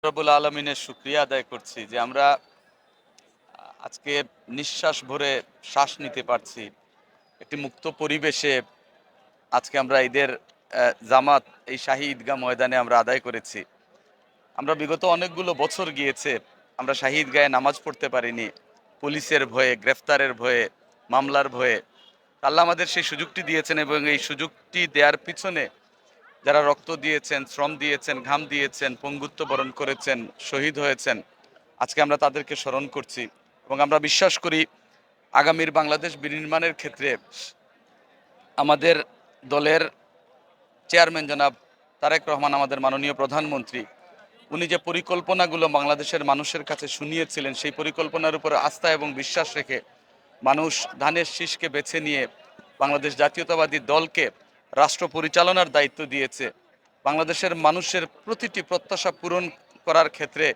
রব্বুল আলমিনের শুকরিয়া আদায় করছি যে আমরা আজকে নিঃশ্বাস ভরে শ্বাস নিতে পারছি। একটি মুক্ত পরিবেশে আজকে আমরা ঈদের জামাত এই শাহী ঈদগাহ ময়দানে আমরা আদায় করেছি। আমরা বিগত অনেকগুলো বছর গিয়েছে আমরা শাহী ঈদগাহে নামাজ পড়তে পারিনি, পুলিশের ভয়ে, গ্রেফতারের ভয়ে, মামলার ভয়ে। আল্লাহ আমাদের সেই সুযোগটি দিয়েছেন এবং এই সুযোগটি দেওয়ার পিছনে যারা রক্ত দিয়েছেন, শ্রম দিয়েছেন, ঘাম দিয়েছেন, পঙ্গুত্ব বরণ করেছেন, শহীদ হয়েছেন, আজকে আমরা তাদেরকে স্মরণ করছি। এবং আমরা বিশ্বাস করি আগামীর বাংলাদেশ বিনির্মাণের ক্ষেত্রে আমাদের দলের চেয়ারম্যান জনাব তারেক রহমান, আমাদের মাননীয় প্রধানমন্ত্রী, উনি যে পরিকল্পনাগুলো বাংলাদেশের মানুষের কাছে শুনিয়েছিলেন, সেই পরিকল্পনার উপরে আস্থা এবং বিশ্বাস রেখে মানুষ ধানের শীষকে বেছে নিয়ে বাংলাদেশ জাতীয়তাবাদী দলকে রাষ্ট্র পরিচালনার দায়িত্ব দিয়েছে। বাংলাদেশের মানুষের প্রতিটি প্রত্যাশা পূরণ করার ক্ষেত্রে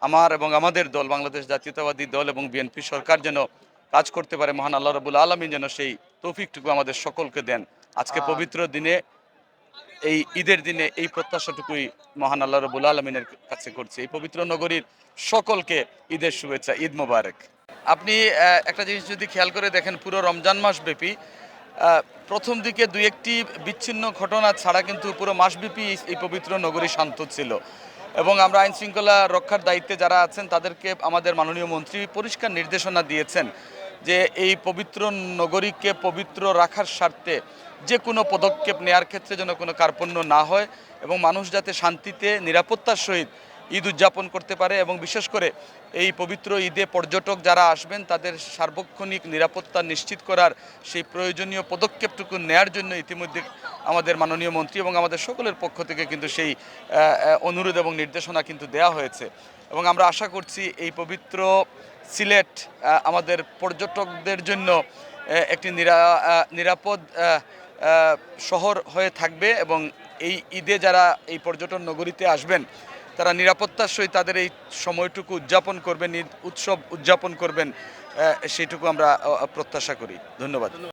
আমার এবং আমাদের দল বাংলাদেশ জাতীয়তাবাদী দল এবং বিএনপি সরকার যেন কাজ করতে পারে, মহান আল্লাহ রাব্বুল আলামিন যেন সেই তৌফিকটুকু আমাদের সকলকে দেন। আজকে পবিত্র দিনে, এই ঈদের দিনে এই প্রত্যাশাটুকুই মহান আল্লাহ রাব্বুল আলামিনের কাছে করছি। এই পবিত্র নগরীর সকলকে ঈদের শুভেচ্ছা, ঈদ মোবারক। আপনি একটা জিনিস যদি খেয়াল করে দেখেন, পুরো রমজান মাস ব্যাপী প্রথম দিকে দুই একটি বিচ্ছিন্ন ঘটনা ছাড়া কিন্তু পুরো মাসব্যাপী এই পবিত্র নগরী শান্ত ছিল। এবং আমরা আইন শৃঙ্খলা রক্ষার দায়িত্বে যারা আছেন তাদেরকে আমাদের মাননীয় মন্ত্রী পরিষ্কার নির্দেশনা দিয়েছেন যে এই পবিত্র নগরীকে পবিত্র রাখার স্বার্থে যে কোনো পদক্ষেপ নেয়ার ক্ষেত্রে যেন কোনো কার্পণ্য না হয় এবং মানুষ যাতে শান্তিতে নিরাপত্তার সহিত ঈদ উদযাপন করতে পারে। এবং বিশেষ করে এই পবিত্র ঈদে পর্যটক যারা আসবেন তাদের সার্বক্ষণিক নিরাপত্তা নিশ্চিত করার সেই প্রয়োজনীয় পদক্ষেপটুকু নেয়ার জন্য ইতিমধ্যে আমাদের মাননীয় মন্ত্রী এবং আমাদের সকলের পক্ষ থেকে কিন্তু সেই অনুরোধ এবং নির্দেশনা কিন্তু দেওয়া হয়েছে। এবং আমরা আশা করছি এই পবিত্র সিলেট আমাদের পর্যটকদের জন্য একটি নিরাপদ শহর হয়ে থাকবে এবং এই ঈদে যারা এই পর্যটন নগরীতে আসবেন তারা নিরাপত্তার সহিত তাদের এই সময়টুকু উদযাপন করবেন, ঈদ উৎসব উদযাপন করবেন, সেইটুকু আমরা প্রত্যাশা করি। ধন্যবাদ।